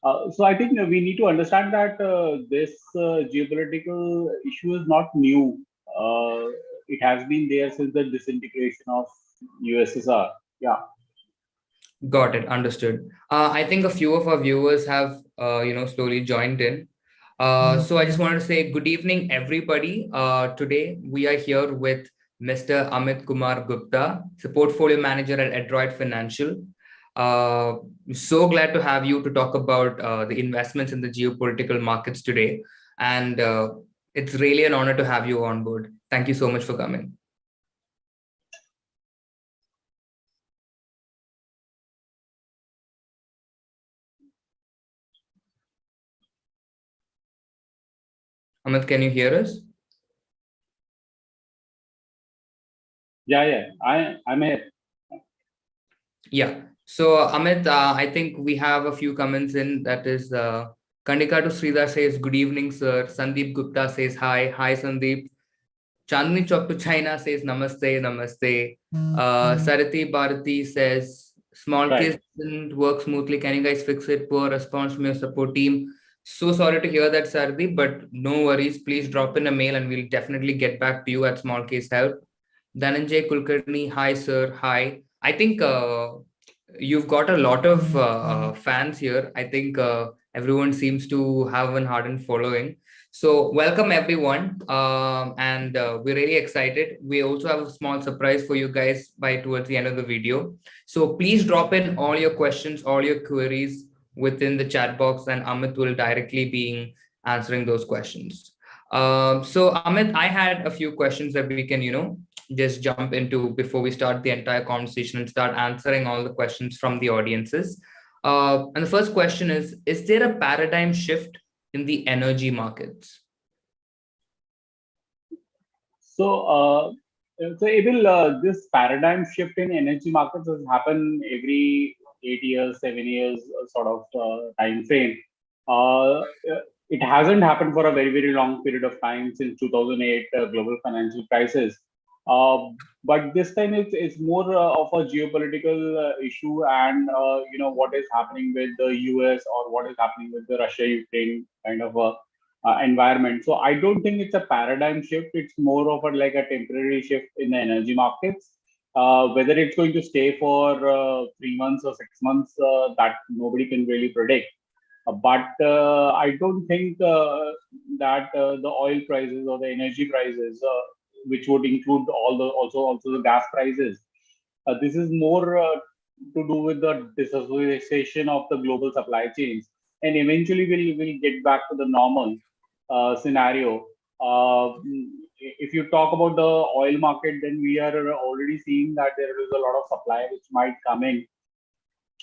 So I think we need to understand that this geopolitical issue is not new. It has been there since the disintegration of USSR. Yeah. Got it. Understood. I think a few of our viewers have, slowly joined in. So I just wanted to say good evening, everybody. Today we are here with Mr. Amit Kumar Gupta, the portfolio manager at Adroit Financial. I'm so glad to have you to talk about the investments in the geopolitical markets today. And it's really an honor to have you on board. Thank you so much for coming. Amit, can you hear us? Yeah. I'm here. Yeah. So Amit, I think we have a few comments in. That is, Kandika to Sridhar says, good evening, sir. Sandeep Gupta says, hi. Hi, Sandeep. Chandni Chowk to China says, namaste, namaste. Sarati Bharati says, Smallcase didn't work smoothly. Can you guys fix it? Poor response from your support team. So sorry to hear that, Sarati, but no worries. Please drop in a mail and we'll definitely get back to you at Smallcase Help. Dhananjay Kulkarni, hi, sir. Hi. I think you've got a lot of fans here. I think everyone seems to have an ardent following. So welcome everyone, and we're really excited. We also have a small surprise for you guys by towards the end of the video. So please drop in all your questions, all your queries within the chat box, and Amit will directly be answering those questions. So Amit, I had a few questions that we can, just jump into before we start the entire conversation and start answering all the questions from the audiences. And the first question is there a paradigm shift in the energy markets? So, Abel, this paradigm shift in energy markets has happened every 8 years, 7 years sort of time frame. Uh, it hasn't happened for a very, very long period of time since 2008 global financial crisis. Uh, but this time it's more of a geopolitical issue, and what is happening with the US or what is happening with the Russia-Ukraine kind of a environment. So I don't think it's a paradigm shift. It's more of like a temporary shift in the energy markets. Whether it's going to stay for 3 months or 6 months, that nobody can really predict. But I don't think that the oil prices or the energy prices, which would include all the also the gas prices, this is more to do with the disassociation of the global supply chains, and eventually we'll get back to the normal scenario. If you talk about the oil market, then we are already seeing that there is a lot of supply which might come in.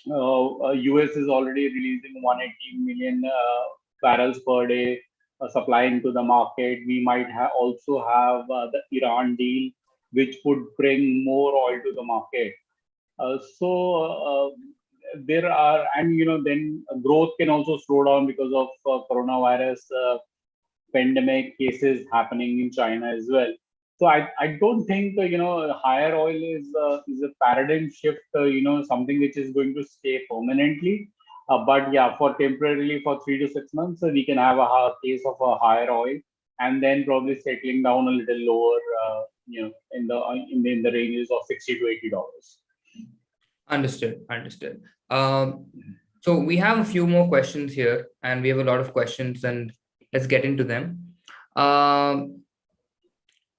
US is already releasing 180 million barrels per day supply into the market. We might also have the Iran deal, which would bring more oil to the market. So there are, and then growth can also slow down because of coronavirus pandemic cases happening in China as well. So I don't think higher oil is a paradigm shift. Something which is going to stay permanently. But yeah, for temporarily for 3 to 6 months, we can have a case of a higher oil, and then probably settling down a little lower. In the ranges of $60 to $80. Understood. Understood. So we have a few more questions here, and we have a lot of questions, and let's get into them.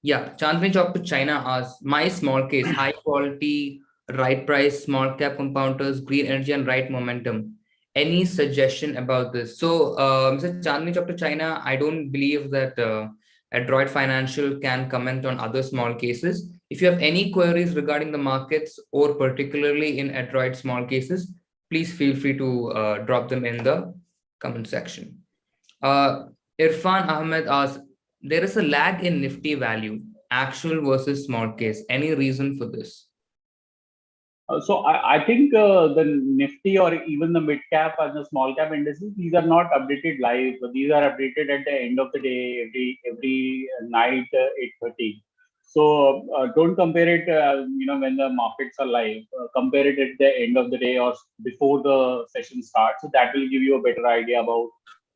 Yeah, Chandni Chowk to China asks, my small case, high quality, right price, small cap compounders, green energy, and right momentum. Any suggestion about this? So, Mr. Chandni Chowk to China, I don't believe that Adroit Financial can comment on other small cases. If you have any queries regarding the markets or particularly in Adroit small cases, please feel free to drop them in the comment section. Irfan Ahmed asks, there is a lag in Nifty value, actual versus small case. Any reason for this? So I think the Nifty or even the mid cap and the small cap indices, these are not updated live. These are updated at the end of the day, every night 8:30. So don't compare it, when the markets are live. Compare it at the end of the day or before the session starts. So that will give you a better idea about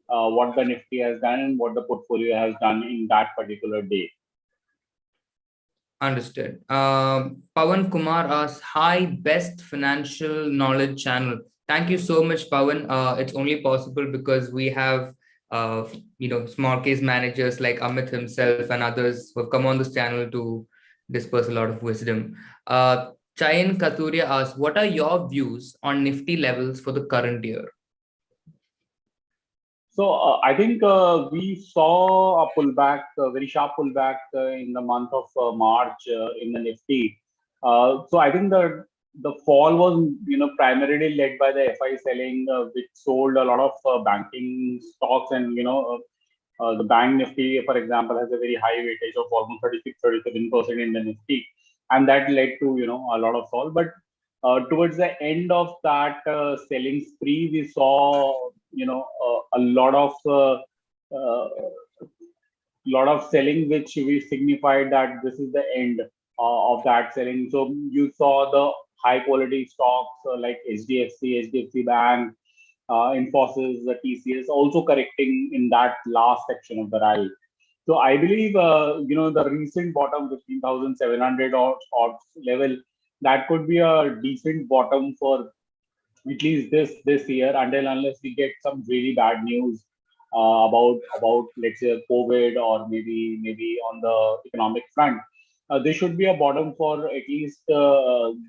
what the Nifty has done and what the portfolio has done in that particular day. Understood. Pawan Kumar asks, hi, best financial knowledge channel. Thank you so much, Pawan. It's only possible because we have, small case managers like Amit himself and others who have come on this channel to disperse a lot of wisdom. Chayan Katuria asks, what are your views on Nifty levels for the current year? So I think we saw a pullback, a very sharp pullback in the month of March in the Nifty. So I think the fall was primarily led by the FI selling, which sold a lot of banking stocks, and the bank Nifty, for example, has a very high weightage of almost 36-37% in the Nifty, and that led to a lot of fall. But towards the end of that selling spree, we saw a uh, lot of selling, which we signified that this is the end of that selling. So you saw the high quality stocks like HDFC Bank, Infosys, the TCS also correcting in that last section of the rally. So I believe, the recent bottom 15,700 or level, that could be a decent bottom for at least this year, until unless we get some really bad news about let's say COVID, or maybe on the economic front. This should be a bottom for at least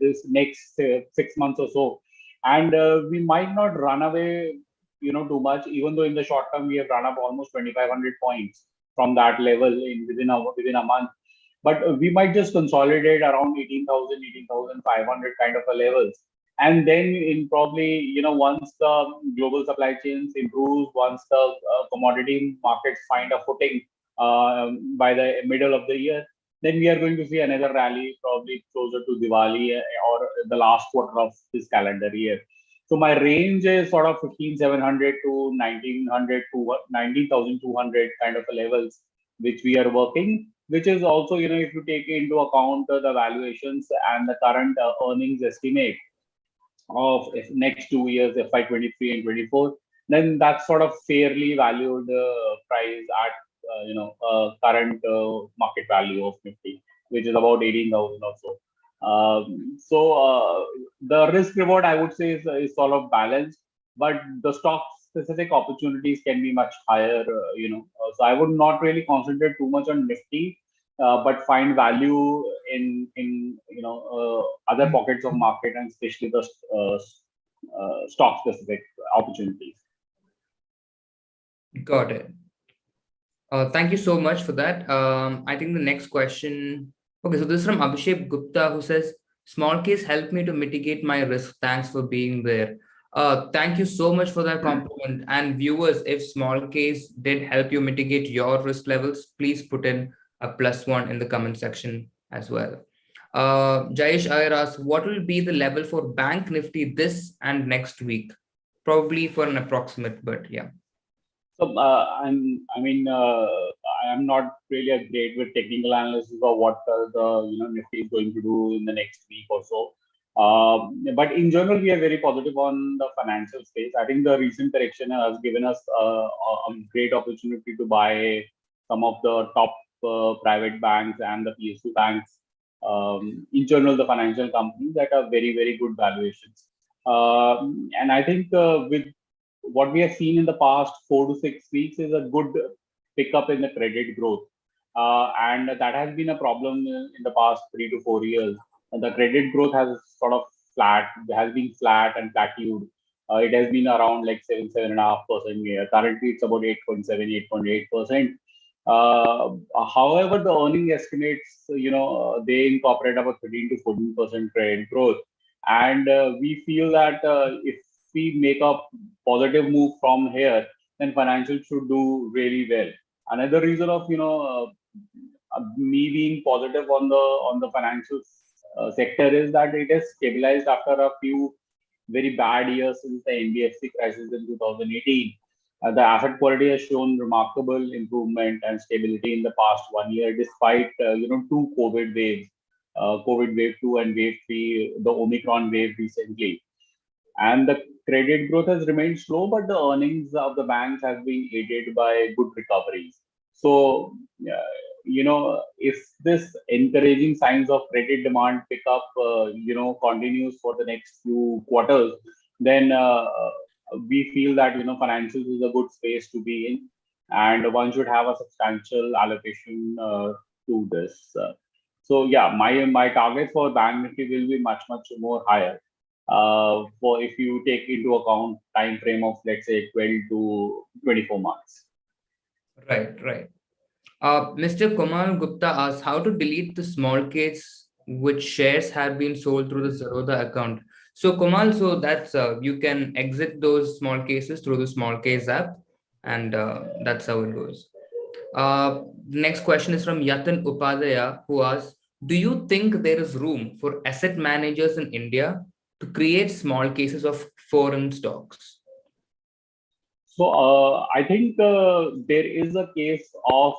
this next 6 months or so, and we might not run away too much, even though in the short term we have run up almost 2,500 points from that level within a month. But we might just consolidate around 18,000, 18,500 kind of a levels, and then in probably once the global supply chains improves, once the commodity markets find a footing by the middle of the year, then we are going to see another rally, probably closer to Diwali or the last quarter of this calendar year. So my range is sort of 15,700 to 1,900 to 19,200 kind of a levels, which we are working, which is also, if you take into account the valuations and the current earnings estimate of next 2 years, FY23 and 24, then that's sort of fairly valued price at current market value of Nifty, which is about 18,000 or so. The risk reward, I would say, is sort of balanced, but the stock specific opportunities can be much higher. So I would not really concentrate too much on Nifty, but find value in other pockets of market, and especially the stock specific opportunities. Got it. Thank you so much for that. I think the next question. Okay, so this is from Abhishek Gupta, who says, Smallcase helped me to mitigate my risk. Thanks for being there. Thank you so much for that compliment. And viewers, if Smallcase did help you mitigate your risk levels, please put in a +1 in the comment section as well. Jayesh Iyer asks, what will be the level for Bank Nifty this and next week? Probably for an approximate, but yeah. So I'm not really great with technical analysis of what the Nifty is going to do in the next week or so. But in general, we are very positive on the financial space. I think the recent correction has given us a great opportunity to buy some of the top private banks and the PSU banks. In general, the financial companies that are very, very good valuations. And I think with what we have seen in the past 4 to 6 weeks is a good pickup in the credit growth. And that has been a problem in the past 3 to 4 years. And the credit growth has sort of has been flat and plateaued. It has been around like 7.5%. Currently, it's about 8.7, 8.8%. However, the earning estimates, they incorporate about 13 to 14% credit growth. And we feel that if we make a positive move from here, then financials should do really well. Another reason of me being positive on the financial sector is that it has stabilized after a few very bad years since the NBFC crisis in 2018. The asset quality has shown remarkable improvement and stability in the past 1 year, despite two COVID waves, COVID wave 2 and wave 3, the Omicron wave recently. And the credit growth has remained slow, but the earnings of the banks has been aided by good recoveries. So, if this encouraging signs of credit demand pickup, continues for the next few quarters, then we feel that financials is a good space to be in, and one should have a substantial allocation to this. So yeah, my target for Bank Nifty will be much more higher for if you take into account time frame of let's say 12 to 24 months. Right. Mr. Kumar Gupta asks how to delete the small case which shares have been sold through the Zerodha account. So Kumar, so that's you can exit those small cases through the small case app, and that's how it goes. Next question is from Yatan Upadhyaya, who asks, do you think there is room for asset managers in India to create small cases of foreign stocks? So I think there is a case of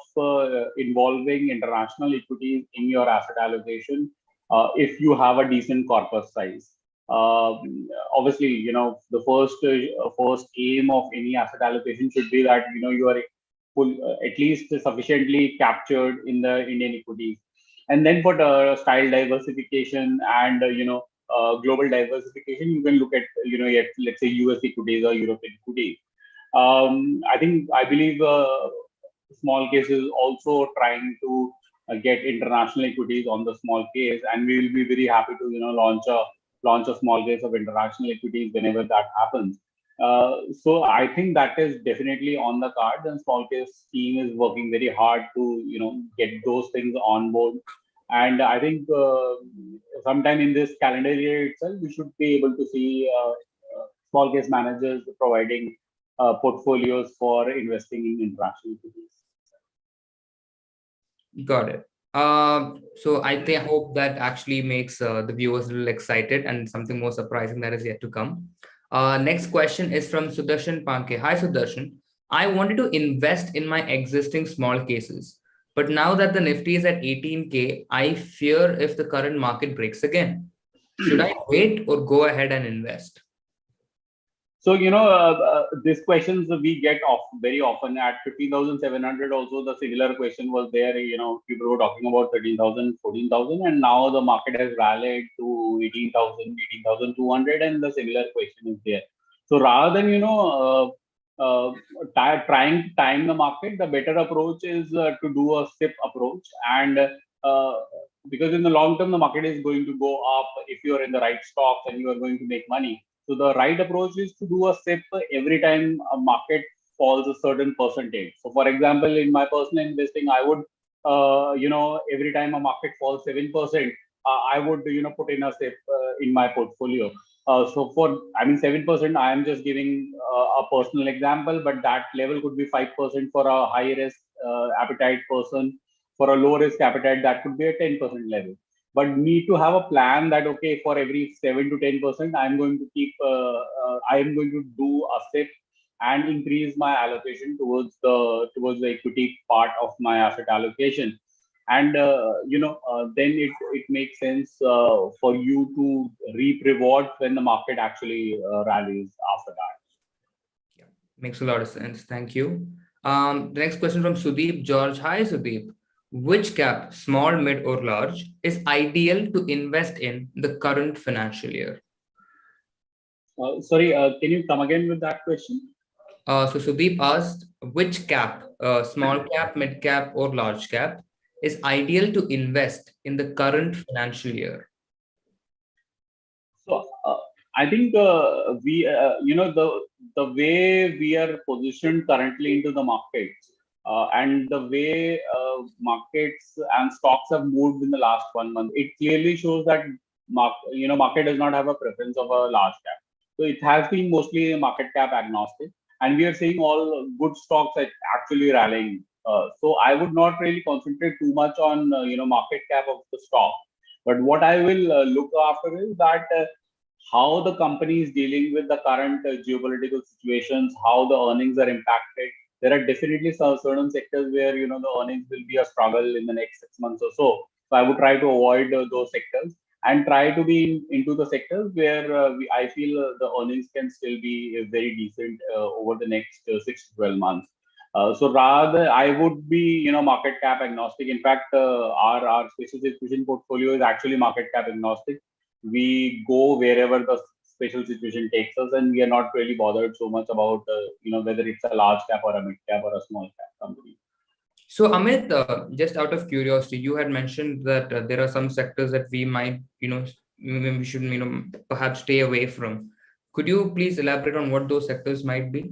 involving international equities in your asset allocation if you have a decent corpus size. Obviously, the first aim of any asset allocation should be that you are at least sufficiently captured in the Indian equities, and then for the style diversification and global diversification, you can look at let's say US equities or European equities. I believe small case is also trying to get international equities on the small case, and we will be very happy to launch a small case of international equities whenever that happens. So I think that is definitely on the cards, and small case team is working very hard to get those things on board. And I think sometime in this calendar year itself, we should be able to see small case managers providing portfolios for investing in international equities. Got it. So I hope that actually makes the viewers a little excited and something more surprising that is yet to come. Next question is from Sudarshan Panke. Hi, Sudarshan. I wanted to invest in my existing small cases, but now that the Nifty is at 18K, I fear if the current market breaks again. Should I wait or go ahead and invest? So, these questions we get very often at 15,700. Also, the similar question was there. People were talking about 13,000, 14,000, and now the market has rallied to 18,000, 18,200, and the similar question is there. So, rather than trying to time the market, the better approach is to do a SIP approach, and because in the long term the market is going to go up if you are in the right stocks and you are going to make money. So the right approach is to do a SIP every time a market falls a certain percentage. So for example, in my personal investing, I would, every time a market falls 7%, I would, put in a SIP in my portfolio. So 7%, I am just giving a personal example, but that level could be 5% for a high risk appetite person. For a low risk appetite, that could be a 10% level. But need to have a plan that okay, for every 7 to 10%, I am going to do a SIP and increase my allocation towards the equity part of my asset allocation, and then it makes sense for you to reap rewards when the market actually rallies after that. Yeah, makes a lot of sense. Thank you. The next question from Sudeep George. Hi, Sudeep. Which cap, small, mid, or large, is ideal to invest in the current financial year? Sorry, can you come again with that question? So Sudeep asked, which cap, small cap, mid cap, or large cap, is ideal to invest in the current financial year? So I think the way we are positioned currently into the markets. And the way markets and stocks have moved in the last 1 month, it clearly shows that market does not have a preference of a large cap. So it has been mostly market cap agnostic, and we are seeing all good stocks actually rallying. So I would not really concentrate too much on market cap of the stock, but what I will look after is that how the company is dealing with the current geopolitical situations, how the earnings are impacted. There are definitely some certain sectors where the earnings will be a struggle in the next 6 months or so. So I would try to avoid those sectors and try to be into the sectors where I feel the earnings can still be very decent over the next 6 to 12 months. So rather, I would be market cap agnostic. In fact, our special situation portfolio is actually market cap agnostic. We go wherever the special situation takes us, and we are not really bothered so much about whether it's a large cap or a mid cap or a small cap company. So Amit, just out of curiosity, you had mentioned that there are some sectors that we might, we should, perhaps stay away from. Could you please elaborate on what those sectors might be?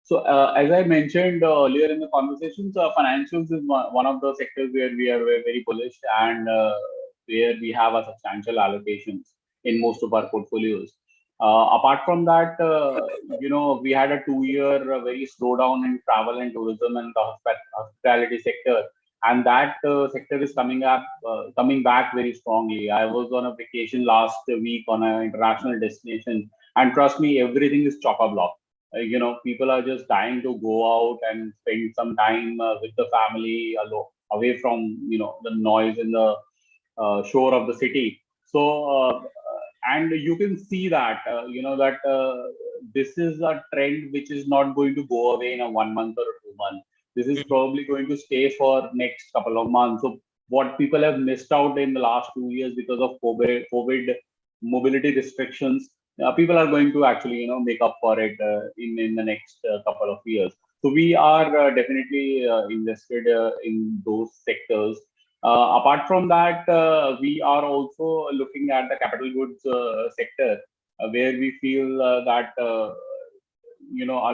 So as I mentioned earlier in the conversations, financials is one of the sectors where we are very bullish, and where we have a substantial allocations in most of our portfolios. Apart from that, we had a 2 year very slowdown in travel and tourism and the hospitality sector, and that sector is coming back very strongly. I was on a vacation last week on an international destination, and trust me, everything is chock-a-block. People are just dying to go out and spend some time with the family away from the noise in the shore of the city. So and you can see that that this is a trend which is not going to go away in a 1 month or a 2 month. This is probably going to stay for next couple of months. So what people have missed out in the last 2 years because of COVID mobility restrictions, people are going to actually make up for it in the next couple of years. So we are definitely invested in those sectors. Apart from that, we are also looking at the capital goods sector, where we feel that a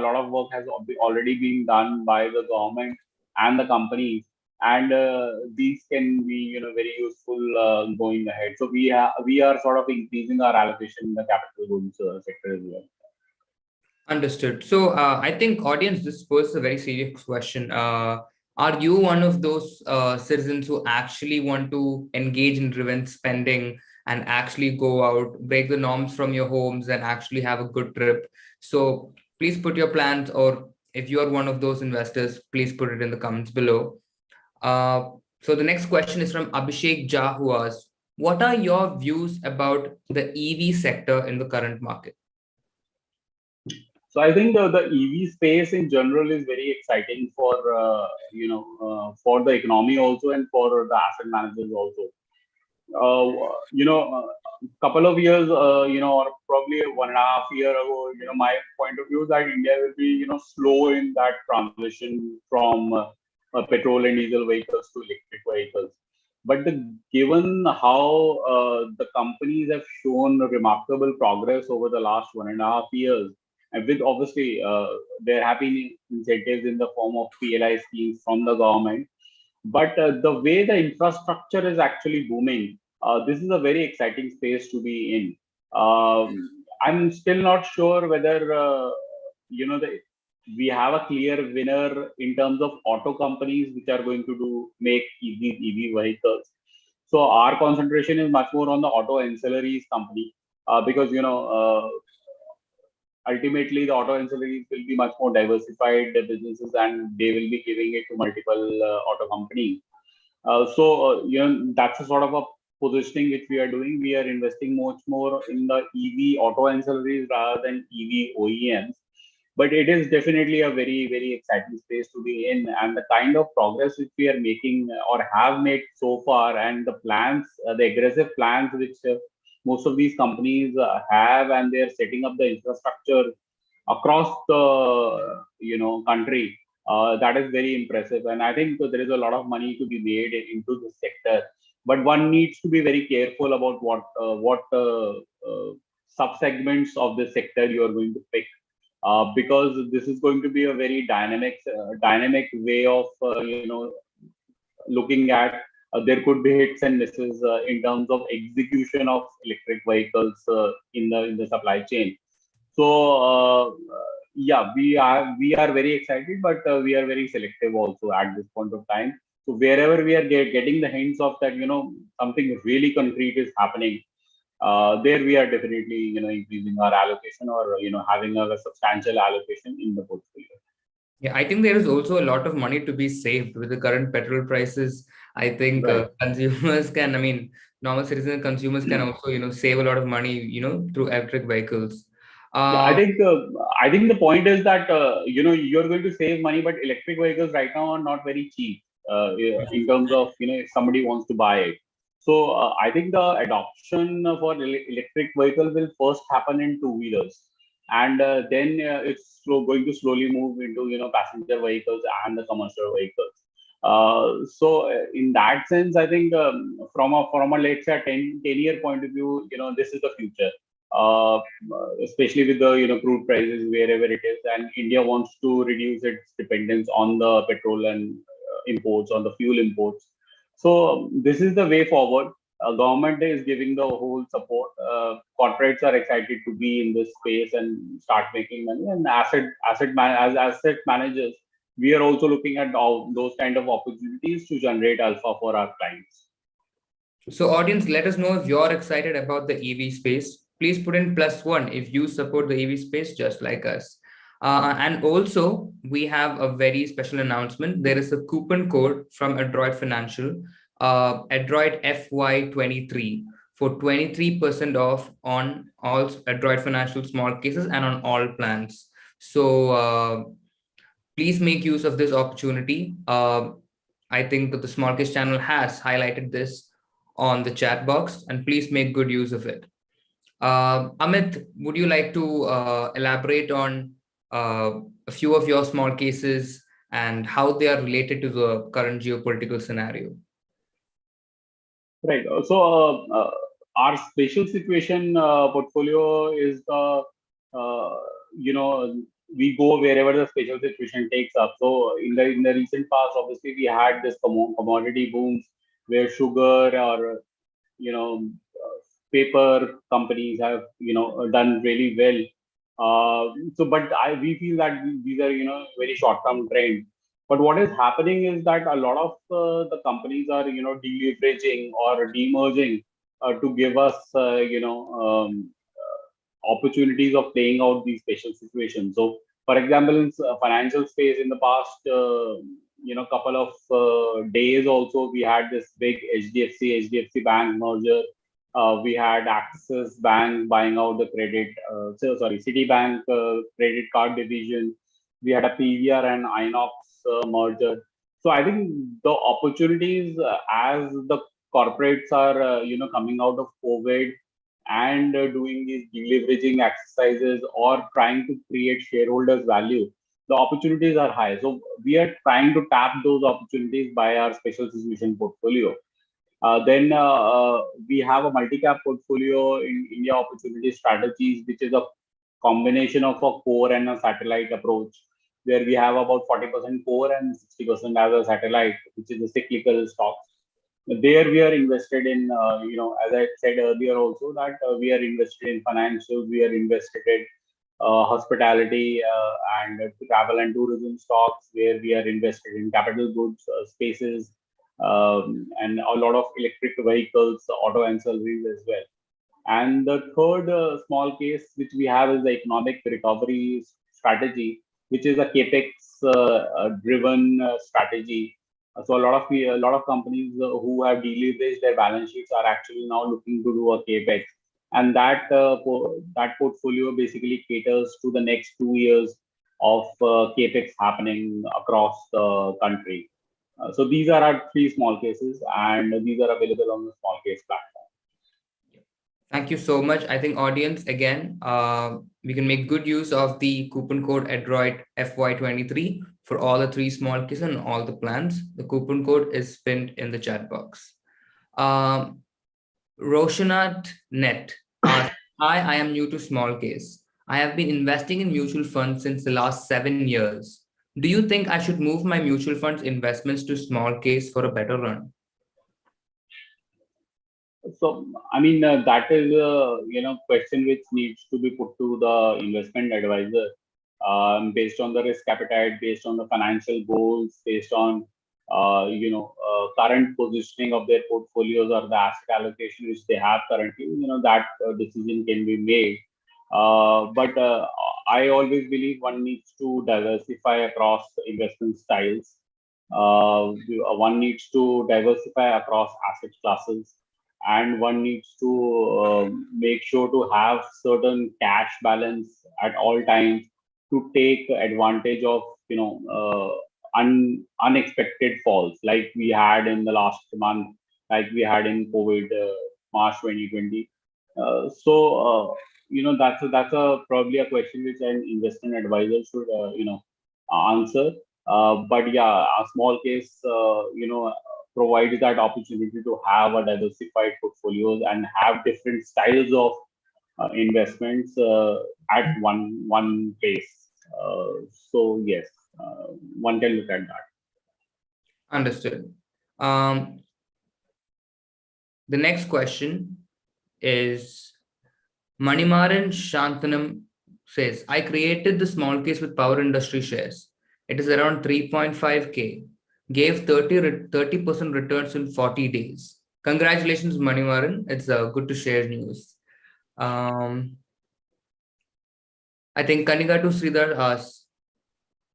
lot of work has already been done by the government and the companies, and these can be very useful going ahead. So we are sort of increasing our allocation in the capital goods sector as well. Understood. So I think audience, this poses a very serious question. Are you one of those citizens who actually want to engage in revenge spending and actually go out, break the norms from your homes and actually have a good trip? So please put your plans, or if you are one of those investors, please put it in the comments below. So the next question is from Abhishek Jha, who asks, what are your views about the EV sector in the current market? So I think the EV space in general is very exciting for for the economy also, and for the asset managers also. Couple of years, or probably 1.5 years ago, my point of view is that India will be, slow in that transition from petrol and diesel vehicles to electric vehicles. But given how the companies have shown remarkable progress over the last 1.5 years, and with obviously there have been incentives in the form of PLI schemes from the government, but the way the infrastructure is actually booming, this is a very exciting space to be in. I'm still not sure whether we have a clear winner in terms of auto companies which are going to make EV vehicles. So our concentration is much more on the auto ancillaries company, because ultimately the auto ancillaries will be much more diversified businesses, and they will be giving it to multiple auto companies. That's a sort of a positioning which we are doing. We are investing much more in the EV auto ancillaries rather than EV OEMs. But it is definitely a very, very exciting space to be in, and the kind of progress which we are making or have made so far, and the plans, the aggressive plans which most of these companies have, and they are setting up the infrastructure across the country. That is very impressive, and I think there is a lot of money to be made into this sector. But one needs to be very careful about what sub segments of the sector you are going to pick, because this is going to be a very dynamic way of looking at. There could be hits and misses in terms of execution of electric vehicles in the supply chain. So yeah, we are very excited, but we are very selective also at this point of time. So wherever we are getting the hints of that, something really concrete is happening, there we are definitely, increasing our allocation or, having a substantial allocation in the portfolio. Yeah, I think there is also a lot of money to be saved with the current petrol prices. I think Right. consumers can, I mean, normal citizen consumers can also, save a lot of money, through electric vehicles. Yeah, Uh, I think the point is that you're going to save money, but electric vehicles right now are not very cheap in terms of if somebody wants to buy it. So I think the adoption for electric vehicle will first happen in two wheelers, and then it's going to slowly move into passenger vehicles and the commercial vehicles. So in that sense, I think from a let's say a 10-year point of view, this is the future. Uh, Especially with the crude prices wherever it is, and India wants to reduce its dependence on the petrol and imports, on the fuel imports. So this is the way forward. Government is giving the whole support. Corporates are excited to be in this space and start making money. And as asset managers, we are also looking at all those kind of opportunities to generate alpha for our clients. So, audience, let us know if you're excited about the EV space. Please put in +1 if you support the EV space just like us. And also, we have a very special announcement. There is a coupon code from Adroit Financial, Adroit FY23 for 23% off on all Adroit Financial small cases and on all plans. So, please make use of this opportunity. I think that the Smallcase channel has highlighted this on the chat box, and please make good use of it. Amit, would you like to elaborate on a few of your small cases and how they are related to the current geopolitical scenario? Right. Our special situation portfolio is uh, you know, we go wherever the special situation takes up. So in the recent past, obviously we had this commodity booms where sugar or paper companies have done really well. But we feel that these are very short term trends. But what is happening is that a lot of the companies are deleveraging or demerging to give us opportunities of playing out these special situations. So, for example, in financial space, in the past, couple of days, also we had this big HDFC Bank merger. We had Axis Bank buying out the Citibank credit card division. We had a PVR and Inox merger. So I think the opportunities as the corporates are coming out of COVID and doing these deleveraging exercises or trying to create shareholders value, the opportunities are high. So we are trying to tap those opportunities by our special situation portfolio. Then we have a multi-cap portfolio in India Opportunity Strategies, which is a combination of a core and a satellite approach, where we have about 40% core and 60% as a satellite, which is the cyclical stocks. There we are invested in, as I said earlier also, that we are invested in financials, we are invested in hospitality and travel and tourism stocks, where we are invested in capital goods spaces, and a lot of electric vehicles, auto ancillaries as well. And the third small case which we have is the economic recovery strategy, which is a capex driven strategy. So a lot of companies who have deleveraged their balance sheets are actually now looking to do a capex, and that portfolio basically caters to the next 2 years of capex happening across the country. So these are our three small cases, and these are available on the small case platform. Thank you so much. I think audience, again, we can make good use of the coupon code Adroit FY23 for all the three small cases and all the plans. The coupon code is pinned in the chat box. Roshanat Net asks, hi, I am new to small case. I have been investing in mutual funds since the last 7 years. Do you think I should move my mutual funds investments to small case for a better run? So, I mean, that is a question which needs to be put to the investment advisor, based on the risk appetite, based on the financial goals, based on current positioning of their portfolios or the asset allocation which they have currently, that decision can be made. But I always believe one needs to diversify across investment styles. One needs to diversify across asset classes, and one needs to make sure to have certain cash balance at all times to take advantage of unexpected falls like we had in the last month, like we had in COVID, March 2020. That's a probably a question which an investment advisor should answer. But yeah, a small case provides that opportunity to have a diversified portfolios and have different styles of investments at one place. So yes, one can look at that. Understood. The next question is Manimaran Shantanam says, I created the small case with power industry shares. It is around 3.5K. Gave 30% returns in 40 days. Congratulations, Manimaran. It's good to share news. I think Kanika to Sridhar asks,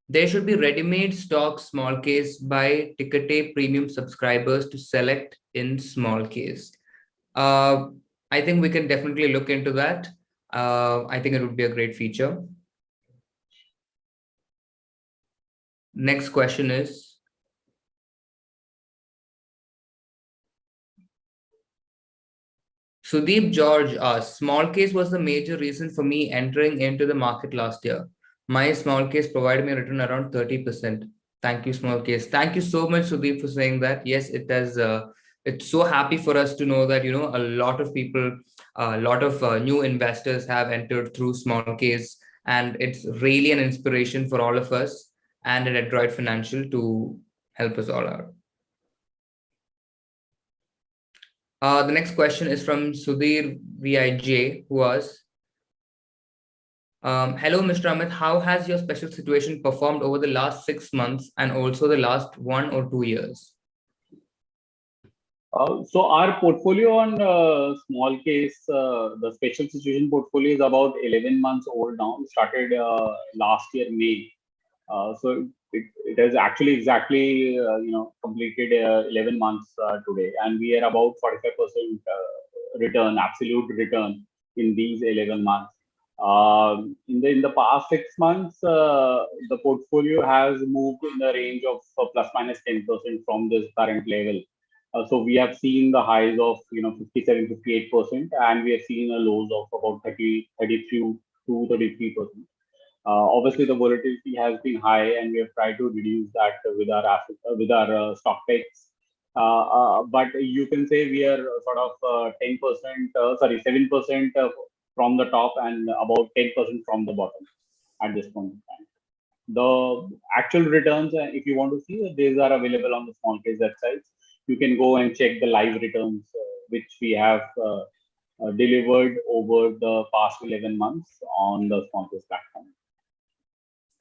there should be ready-made stock small case by Ticket premium subscribers to select in small case. I think we can definitely look into that. I think it would be a great feature. Next question is, Sudeep George asks, small case was the major reason for me entering into the market last year. My small case provided me a return around 30%. Thank you, small case. Thank you so much, Sudeep, for saying that. Yes, it does. It's so happy for us to know that, a lot of people, a lot of new investors have entered through small case, and it's really an inspiration for all of us and at Adroit Financial to help us all out. The next question is from Sudhir VIJ, who was, hello, Mr. Amit, how has your special situation performed over the last 6 months and also the last 1 or 2 years? So our portfolio on small case, the special situation portfolio is about 11 months old now. We started last year, May. So it has actually exactly completed 11 months today, and we are about 45% return, absolute return in these 11 months. In the past 6 months, the portfolio has moved in the range of plus minus 10% from this current level. So we have seen the highs of 57, 58%, and we have seen a lows of about 32 to 33%. Obviously, the volatility has been high, and we have tried to reduce that with our stock picks. But you can say we are sort of 7% from the top and about 10% from the bottom at this point in time. The actual returns, if you want to see, these are available on the small case websites. You can go and check the live returns which we have delivered over the past 11 months on the small case platform.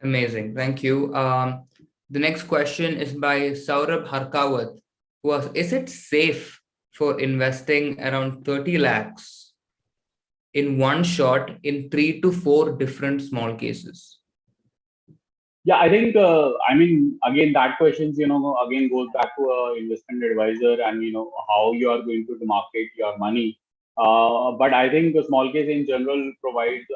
Amazing. Thank you. The next question is by Saurabh Harkawat, who was, is it safe for investing around 30 lakhs in one shot in 3 to 4 different small cases? Yeah, I think, again, that questions, again goes back to an investment advisor and, how you are going to market your money. But I think the small case in general provides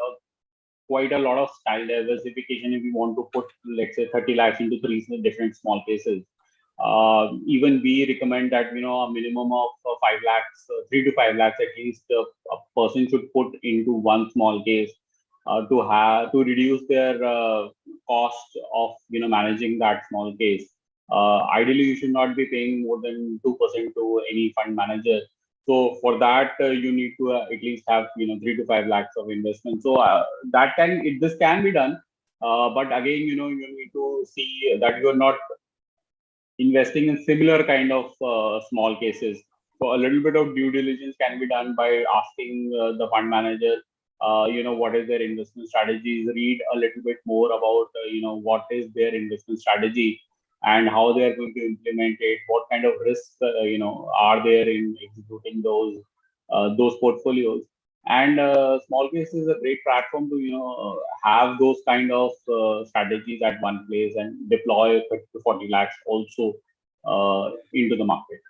quite a lot of style diversification if you want to put, let's say, 30 lakhs into 3 different small cases. Even we recommend that, a minimum of 5 lakhs, 3 to 5 lakhs at least a person should put into one small case to reduce their cost of managing that small case. Ideally, you should not be paying more than 2% to any fund manager. So for that, you need to at least have 3 to 5 lakhs of investment. So this can be done, but again, you need to see that you're not investing in similar kind of small cases. So a little bit of due diligence can be done by asking the fund manager, what is their investment strategies. Read a little bit more about, what is their investment strategy. and how they are going to implement it, what kind of risks are there in executing those portfolios. And Smallcase is a great platform to have those kind of strategies at one place and deploy 30 to 40 lakhs also into the market.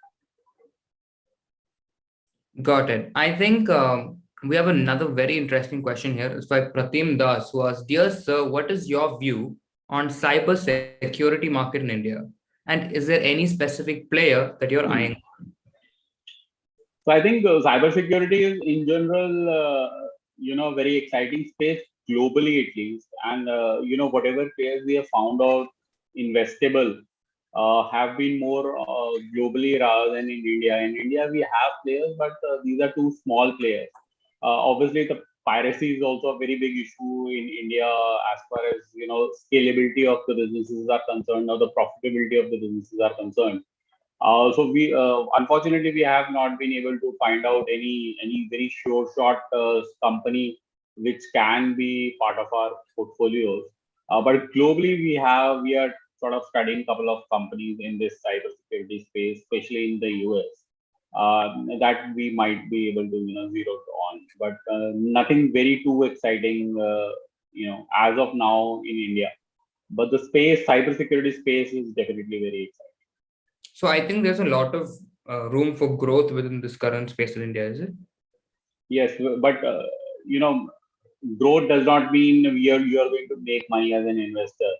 Got it. I think we have another very interesting question here. It's by Pratim Das, who asks, "Dear sir, what is your view on cyber security market in India? And is there any specific player that you're eyeing?" So I think cybersecurity is in general, very exciting space globally at least. And whatever players we have found out investable have been more globally rather than in India. In India, we have players, but these are too small players. Obviously, the piracy is also a very big issue in India as far as scalability of the businesses are concerned, or the profitability of the businesses are concerned. So we unfortunately we have not been able to find out any very sure shot company which can be part of our portfolios. But globally we are sort of studying a couple of companies in this cybersecurity space, especially in the US, that we might be able to zero on. But nothing very too exciting as of now in India. But the cybersecurity space is definitely very exciting. So I think there's a lot of room for growth within this current space in India, is it? Yes, but growth does not mean you are going to make money as an investor.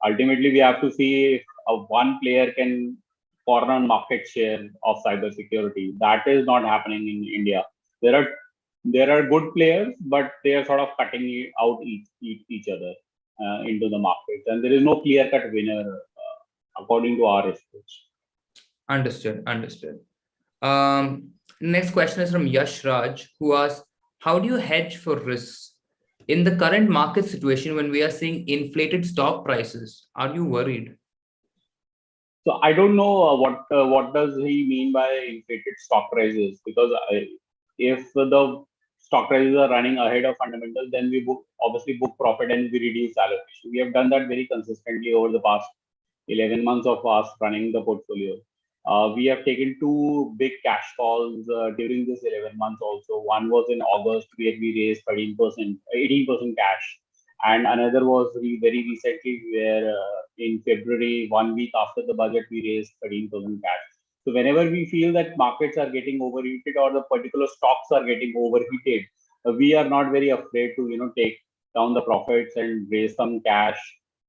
Ultimately, we have to see if one player can corner market share of cybersecurity. That is not happening in India. There are good players, but they are sort of cutting out each other into the market, and there is no clear cut winner according to our research. Understood. Next question is from Yash Raj, who asks, "How do you hedge for risks in the current market situation when we are seeing inflated stock prices? Are you worried?" So I don't know what does he mean by inflated stock prices, because if the stock prices are running ahead of fundamentals, then we obviously book profit and we reduce allocation. We have done that very consistently over the past 11 months of us running the portfolio. We have taken two big cash calls during this 11 months also. One was in August where we raised 13%, 18% cash. And another was very recently where in February, 1 week after the budget, we raised 13% cash. So whenever we feel that markets are getting overheated or the particular stocks are getting overheated, we are not very afraid to take down the profits and raise some cash,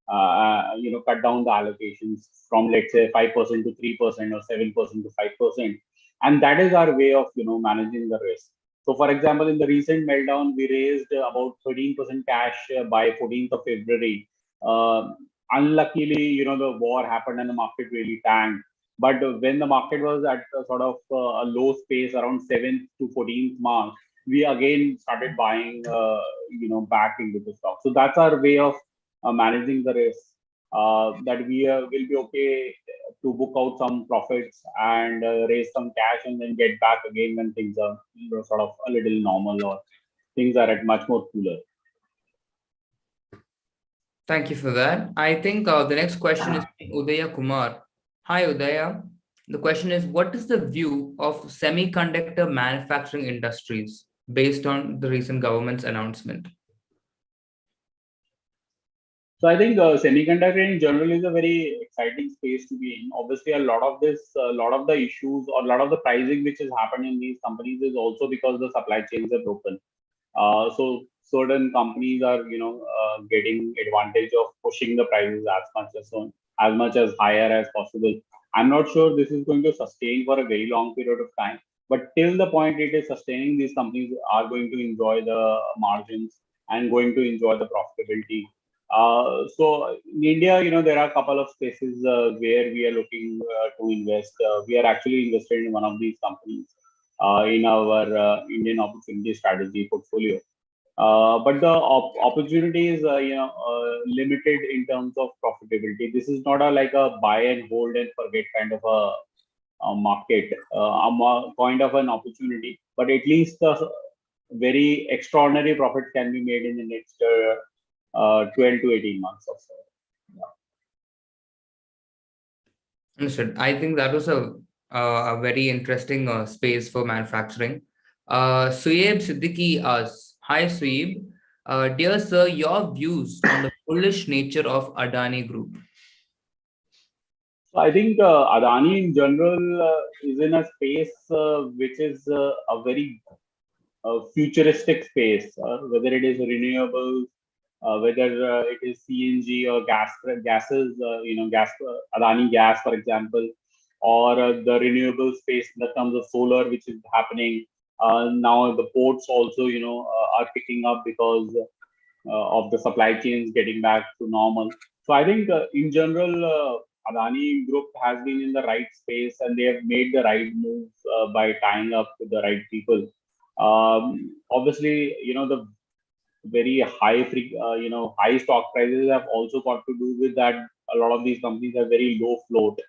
cut down the allocations from, let's say, 5% to 3% or 7% to 5%. And that is our way of managing the risk. So for example, in the recent meltdown, we raised about 13% cash by 14th of February. Unluckily, the war happened and the market really tanked. But when the market was at a sort of a low space around 7th to 14th March, we again started buying, back into the stock. So that's our way of managing the risk, that we will be okay to book out some profits and raise some cash and then get back again when things are sort of a little normal or things are at much more cooler. Thank you for that. I think the next question is Udaya Kumar. Hi, Udaya. The question is, what is the view of semiconductor manufacturing industries based on the recent government's announcement? So I think semiconductor in general is a very exciting space to be in. Obviously, a lot of the issues or a lot of the pricing which has happened in these companies is also because the supply chains are broken. So certain companies are, getting advantage of pushing the prices as much as higher as possible. I'm not sure this is going to sustain for a very long period of time, but till the point it is sustaining, these companies are going to enjoy the margins and going to enjoy the profitability. So in India, there are a couple of spaces where we are looking to invest. We are actually invested in one of these companies in our Indian opportunity strategy portfolio. But the opportunity is, limited in terms of profitability. This is not like a buy and hold and forget kind of a market, kind of an opportunity. But at least very extraordinary profit can be made in the next 12 to 18 months or so. Understood. I think that was a very interesting space for manufacturing. Sueb Siddiqui asks, Hi Sueb, dear sir, your views on the bullish nature of Adani Group. So I think Adani in general is in a space which is a very futuristic space, whether it is renewables, whether it is CNG or gases, Adani gas, for example, or the renewable space in the terms of solar, which is happening. Now the ports also, are picking up because of the supply chains getting back to normal. So I think in general, Adani Group has been in the right space and they have made the right moves by tying up with the right people. Obviously, the very high stock prices have also got to do with that. A lot of these companies have very low float,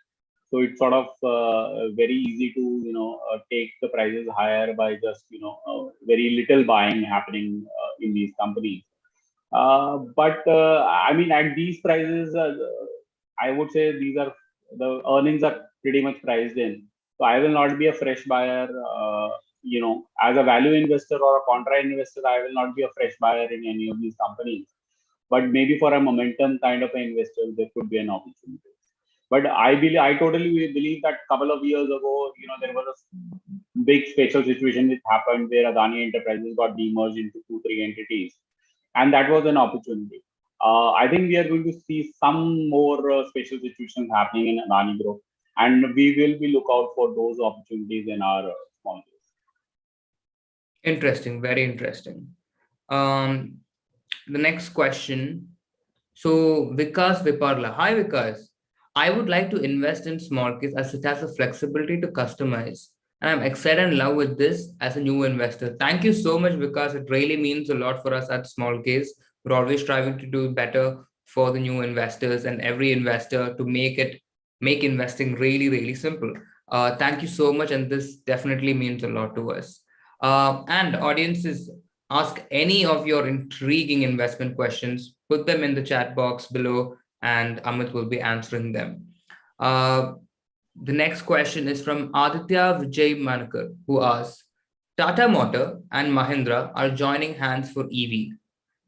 so it's sort of very easy to take the prices higher by just very little buying happening in these companies. But I mean, at these prices, I would say these are the earnings are pretty much priced in. So I will not be a fresh buyer. As a value investor or a contra investor, I will not be a fresh buyer in any of these companies. But maybe for a momentum kind of an investor, there could be an opportunity. But I totally believe that a couple of years ago, there was a big special situation which happened where Adani Enterprises got demerged into two, three entities, and that was an opportunity. I think we are going to see some more special situations happening in Adani Group, and we will be look out for those opportunities in our small case. Interesting, very interesting. The next question. So Vikas Viparla. Hi Vikas. I would like to invest in Smallcase as it has the flexibility to customize. And I'm excited and in love with this as a new investor. Thank you so much, Vikas. It really means a lot for us at Smallcase. We're always striving to do better for the new investors and every investor to make investing really, really simple. Thank you so much. And this definitely means a lot to us. And audiences, ask any of your intriguing investment questions, put them in the chat box below, and Amit will be answering them. The next question is from Aditya Vijay Manakar, who asks, Tata Motor and Mahindra are joining hands for EV.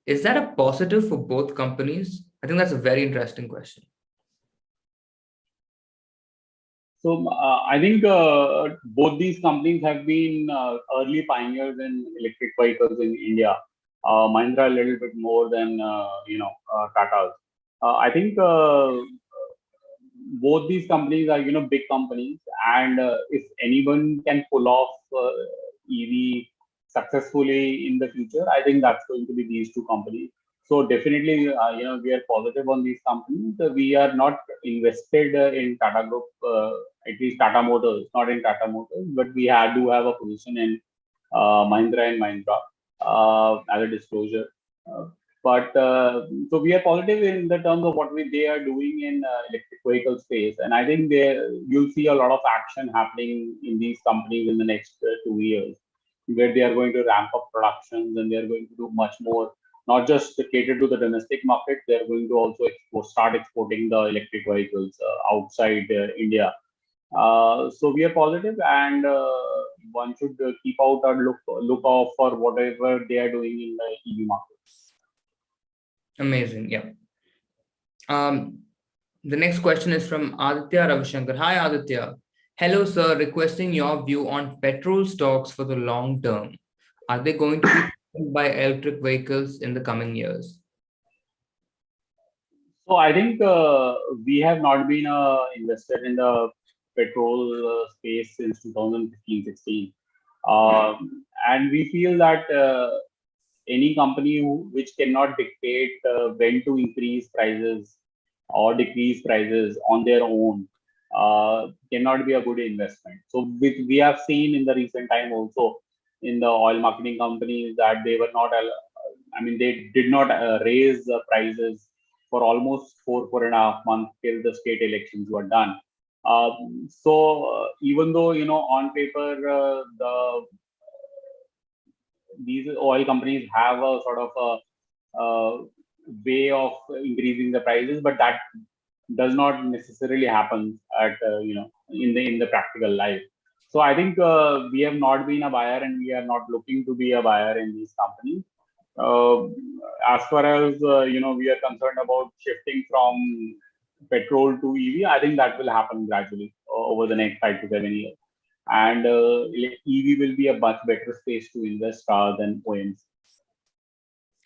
Is that a positive for both companies? I think that's a very interesting question. So I think both these companies have been early pioneers in electric vehicles in India. Mahindra a little bit more than Tata's. I think both these companies are big companies, and if anyone can pull off EV successfully in the future, I think that's going to be these two companies. So definitely, we are positive on these companies. We are not invested in Tata Group, at least Tata Motors, not in Tata Motors, but we do have a position in Mahindra and Mahindra as a disclosure. So we are positive in the terms of what they are doing in electric vehicle space, and I think you'll see a lot of action happening in these companies in the next 2 years, where they are going to ramp up productions and they are going to do much more, not just to cater to the domestic market. They are going to also start exporting the electric vehicles outside India. So we are positive, and one should keep out or look out for whatever they are doing in the EV markets. Amazing. Yeah. The next question is from Aditya Ravishankar. Hi, Aditya. Hello, sir. Requesting your view on petrol stocks for the long term. Are they going to be taken by electric vehicles in the coming years? So I think we have not been invested in the petrol space since 2015-16. And we feel that any company which cannot dictate when to increase prices or decrease prices on their own cannot be a good investment. So we have seen in the recent time also in the oil marketing companies that they were not, they did not raise prices for almost 4.5 months till the state elections were done. So even though on paper these oil companies have a sort of a way of increasing the prices, but that does not necessarily happen at in the practical life. So I think we have not been a buyer, and we are not looking to be a buyer in these companies. Uh, as far as we are concerned about shifting from petrol to EV, I think that will happen gradually over the next 5 to 7 years, and EV will be a much better space to invest rather than OEMs.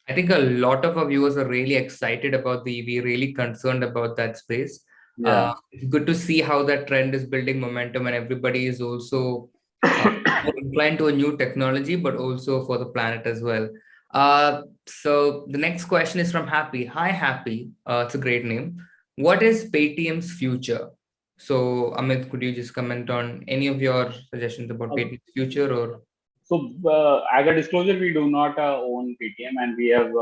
I think a lot of our viewers are really excited about the EV, really concerned about that space. Yeah. It's good to see how that trend is building momentum, and everybody is also more inclined to a new technology, but also for the planet as well. So the next question is from Happy. Hi, Happy. It's a great name. What is PayTM's future? So, Amit, could you just comment on any of your suggestions about Uh, PayTM's future? Or so, as a disclosure, we do not own PayTM, and we have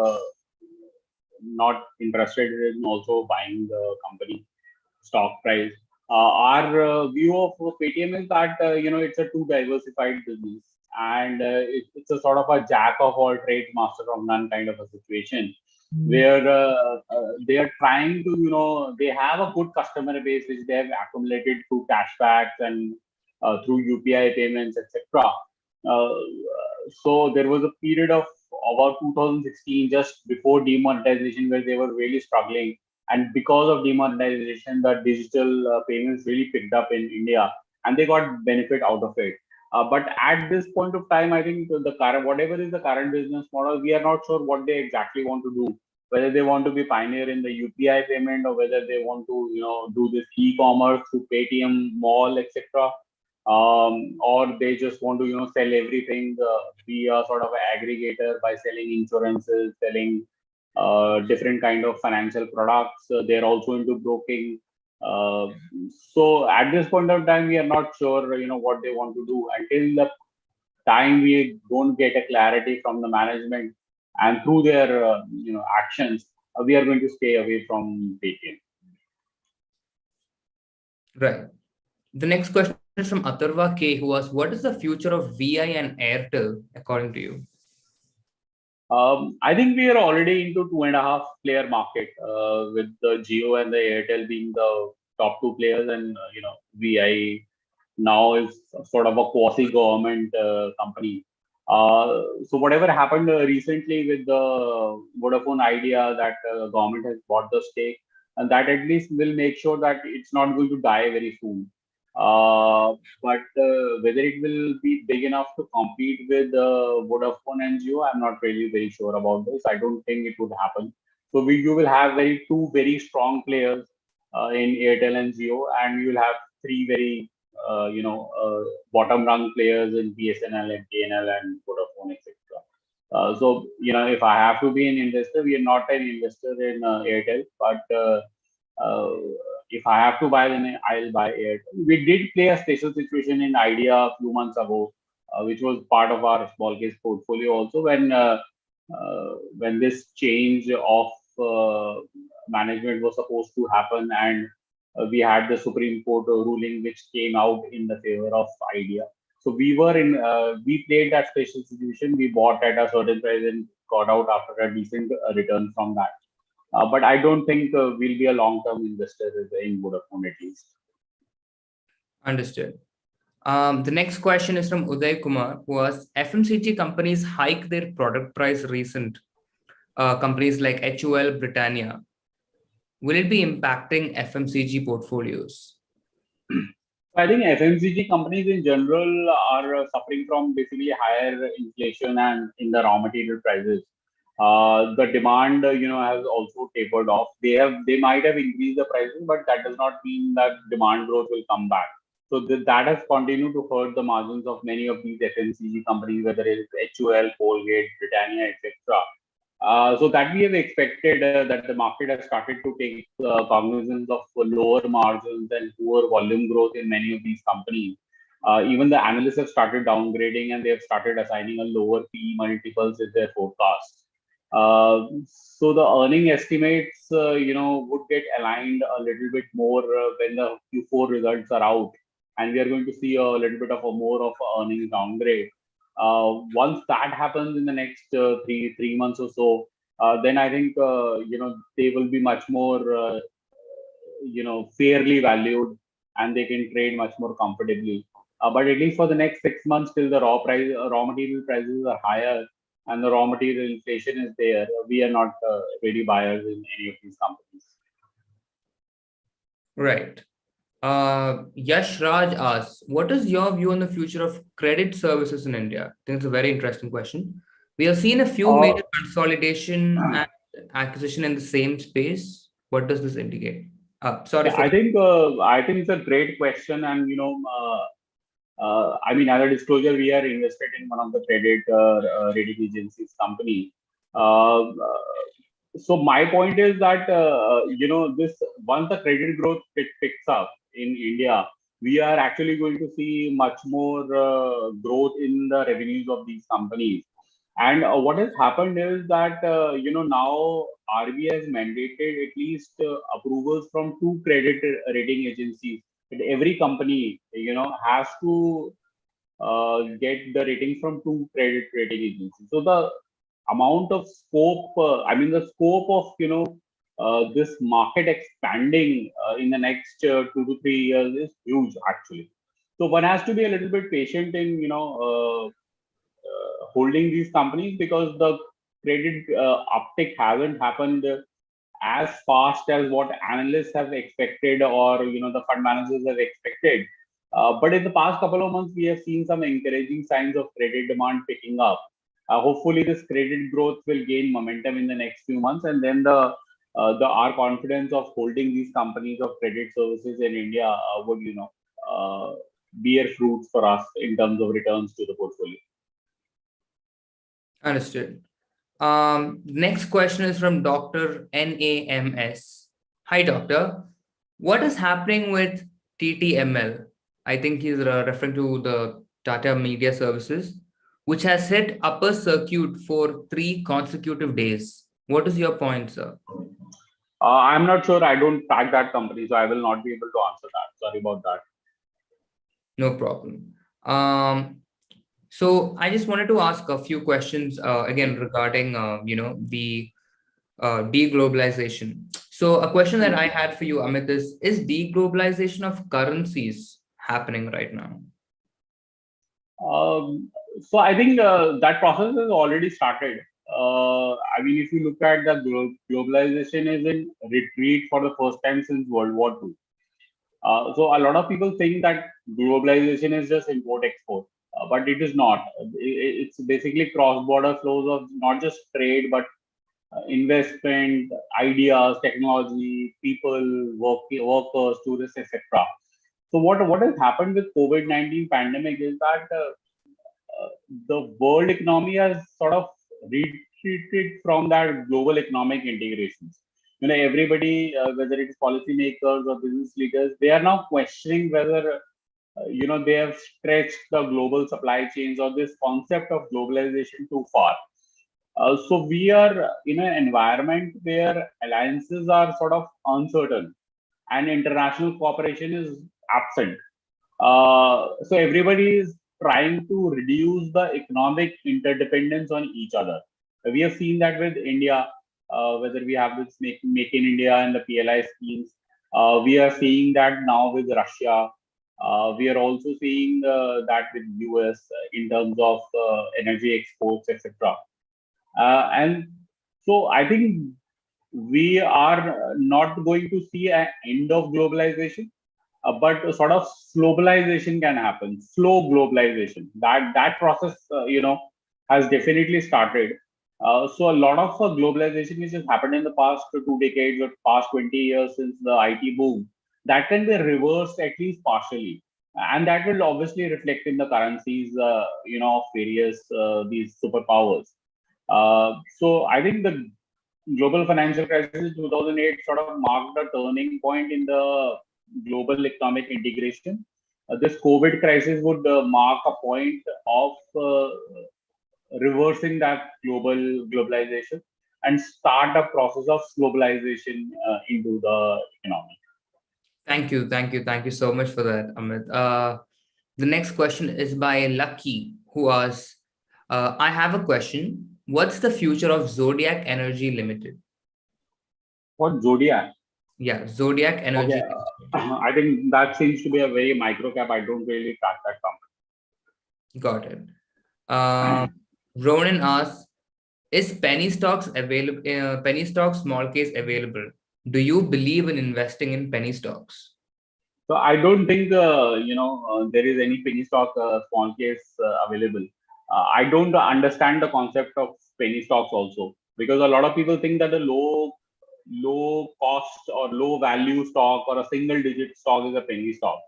not interested in also buying the company stock price. Our view of PayTM is that it's a too diversified business, and it's a sort of a jack of all trades, master of none kind of a situation, where they are trying to they have a good customer base which they have accumulated through cashbacks and through UPI payments, etc. Uh, so there was a period of about 2016, just before demonetization, where they were really struggling, and because of demonetization, the digital payments really picked up in India, and they got benefit out of it. But at this point of time, I think the current, whatever is the current business model, we are not sure what they exactly want to do. Whether they want to be pioneer in the UPI payment, or whether they want to do this e-commerce through PayTM Mall, etc. Or they just want to sell everything, be a sort of an aggregator by selling insurances, selling different kind of financial products. They're also into broking. Uh, so at this point of time, we are not sure, what they want to do until the time we don't get a clarity from the management and through their, actions. We are going to stay away from PayTM. right. The next question is from Atharva K, who asks, what is the future of VI and Airtel, according to you? I think we are already into 2.5 player market, with the Geo and the Airtel being the top two players, and VI now is sort of a quasi-government company. So whatever happened recently with the Vodafone Idea, that government has bought the stake, and that at least will make sure that it's not going to die very soon. But whether it will be big enough to compete with Vodafone and Jio, I'm not really very sure about this. I don't think it would happen. So you will have two very strong players in Airtel and Jio, and you will have three very bottom rung players in BSNL and TNL and Vodafone, etc. So if I have to be an investor, we are not an investor in Airtel, but uh, if I have to buy, then I'll buy Airtel. We did play a special situation in Idea a few months ago, which was part of our Smallcase portfolio also, when this change of management was supposed to happen, and we had the Supreme Court ruling which came out in the favor of Idea. So we played that special situation. We bought at a certain price and got out after a decent return from that. But I don't think we'll be a long-term investor in Vodafone at least. Understood. The next question is from Uday Kumar, who asks, FMCG companies hike their product price recent, companies like HUL, Britannia. Will it be impacting FMCG portfolios? I think FMCG companies in general are suffering from basically higher inflation and in the raw material prices. The demand, has also tapered off. They might have increased the prices, but that does not mean that demand growth will come back. So that has continued to hurt the margins of many of these FMCG companies, whether it's HUL, Colgate, Britannia, etc. So that we have expected that the market has started to take cognizance of lower margins and poor volume growth in many of these companies. Even the analysts have started downgrading, and they have started assigning a lower P multiples in their forecasts. So the earning estimates, would get aligned a little bit more when the Q4 results are out, and we are going to see a little bit of a more of a earnings downgrade. Once that happens in the next three months or so, then I think they will be much more fairly valued, and they can trade much more comfortably. But at least for the next 6 months, till the raw material prices are higher and the raw material inflation is there, we are not ready buyers in any of these companies. Right. Yash Raj asks, what is your view on the future of credit services in India? I think it's a very interesting question. We have seen a few Uh, major consolidation and acquisition in the same space. What does this indicate? Sorry yeah, for I think it's a great question, and I mean, as a disclosure, we are invested in one of the credit rating agencies company. So my point is that this once the credit growth picks up in India, we are actually going to see much more growth in the revenues of these companies. And what has happened is that now RBI has mandated at least approvals from two credit rating agencies. And every company has to get the rating from two credit rating agencies. So the amount of scope, the scope of this market expanding in the next 2 to 3 years is huge actually. So one has to be a little bit patient in holding these companies, because the credit uptick hasn't happened as fast as what analysts have expected, or the fund managers have expected. But in the past couple of months, we have seen some encouraging signs of credit demand picking up. Hopefully, this credit growth will gain momentum in the next few months, and then the our confidence of holding these companies of credit services in India would bear fruits for us in terms of returns to the portfolio. understood. Next question is from Dr. NAMS. Hi, Doctor. What is happening with TTML? I think he's referring to the Tata Media Services, which has hit upper circuit for 3 consecutive days. What is your point, sir? I'm not sure. I don't track that company, so I will not be able to answer that. Sorry about that. No problem. So I just wanted to ask a few questions again regarding the deglobalization. So a question that I had for you, Amit, is deglobalization of currencies happening right now? So I think that process has already started. If you look at the globalization is in retreat for the first time since World War II. So a lot of people think that globalization is just import-export, but it is not. It's basically cross-border flows of not just trade, but investment, ideas, technology, people, workers, tourists, etc. So what has happened with COVID-19 pandemic is that the world economy has sort of retreated from that global economic integrations. Everybody, whether it's policymakers or business leaders, they are now questioning whether they have stretched the global supply chains or this concept of globalization too far. So we are in an environment where alliances are sort of uncertain and international cooperation is absent. So everybody is trying to reduce the economic interdependence on each other. We have seen that with India, whether we have this make in India and the PLI schemes. We are seeing that now with Russia. We are also seeing that with US in terms of energy exports, etc. And so I think we are not going to see an end of globalization, but a sort of globalization can happen. Slow globalization. That process, has definitely started. So a lot of globalization which has happened in the past 2 decades or past 20 years since the IT boom, that can be reversed at least partially, and that will obviously reflect in the currencies, of various these superpowers. So I think the global financial crisis in 2008 sort of marked a turning point in the global economic integration. This COVID crisis would mark a point of reversing that globalization and start a process of globalization into the economy. Thank you so much for that, Amit. The next question is by Lucky, who asks, I have a question. What's the future of Zodiac Energy Limited? What Zodiac? Yeah, Zodiac Okay. Energy. I think that seems to be a very micro cap. I don't really track that Got it. Um, Ronan asks, is penny stocks available? Penny stocks small case available? Do you believe in investing in penny stocks? So I don't think there is any penny stock small case available. I don't understand the concept of penny stocks also, because a lot of people think that a low cost or low value stock or a single digit stock is a penny stock.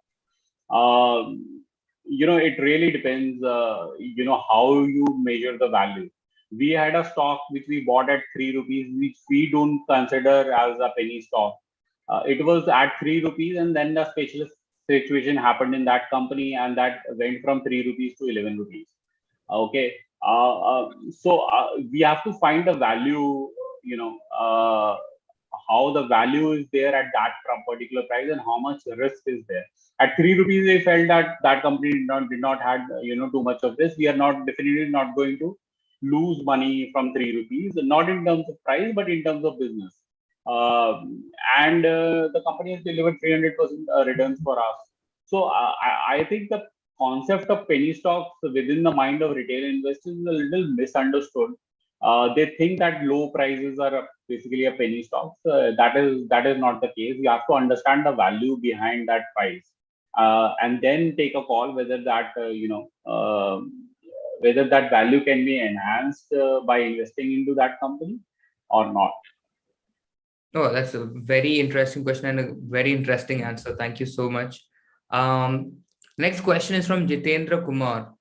It really depends, how you measure the value. We had a stock which we bought at 3 rupees, which we don't consider as a penny stock. It was at 3 rupees, and then the special situation happened in that company, and that went from 3 rupees to 11 rupees. Okay. We have to find a value, how the value is there at that particular price and how much risk is there. At 3 rupees, they felt that that company did not had too much of this. We are not definitely not going to lose money from 3 rupees, not in terms of price, but in terms of business. And the company has delivered 300% returns for us. So I think the concept of penny stocks within the mind of retail investors is a little misunderstood. They think that low prices are basically a penny stock. That is not the case. You have to understand the value behind that price, and then take a call whether that value can be enhanced by investing into that company or not. Oh, that's a very interesting question and a very interesting answer. Thank you so much. Next question is from Jitendra Kumar.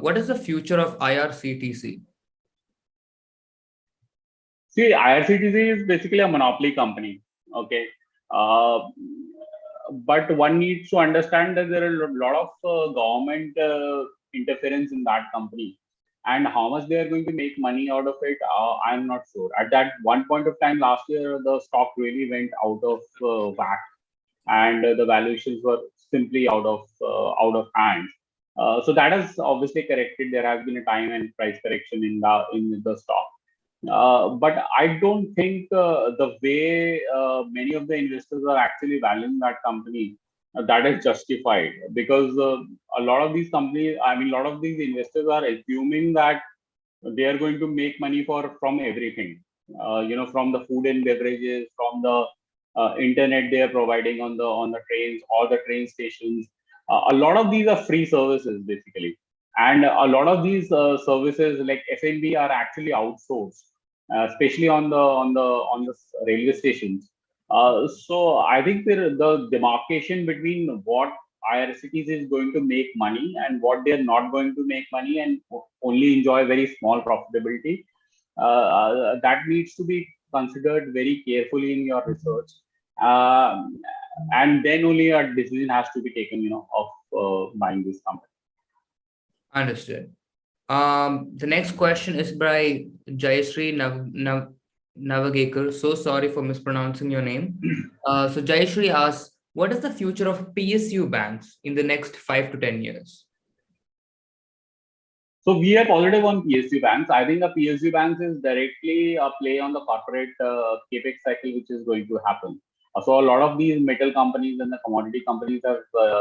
What is the future of IRCTC? See, IRCTC is basically a monopoly company. Okay. Uh, but one needs to understand that there are a lot of government interference in that company, and how much they are going to make money out of it, I'm not sure. At that one point of time last year, the stock really went out of whack, and the valuations were simply out of hand. So that has obviously corrected. There has been a time and price correction in the stock. But I don't think the way many of the investors are actually valuing that company, that is justified, because a lot of these companies, I mean, a lot of these investors are assuming that they are going to make money from everything, from the food and beverages, from the internet they are providing on the trains or the train stations. A lot of these are free services basically, and a lot of these services like F&B are actually outsourced, especially on the railway stations. So I think the demarcation between what IRCTs is going to make money and what they are not going to make money and only enjoy very small profitability, that needs to be considered very carefully in your research. Um, and then only a decision has to be taken, of buying this company. Understood. The next question is by Jayashree Navagekar. So sorry for mispronouncing your name. So Jayashree asks, what is the future of PSU banks in the next 5 to 10 years? So we are positive on PSU banks. I think the PSU banks is directly a play on the corporate capex cycle, which is going to happen. So a lot of these metal companies and the commodity companies have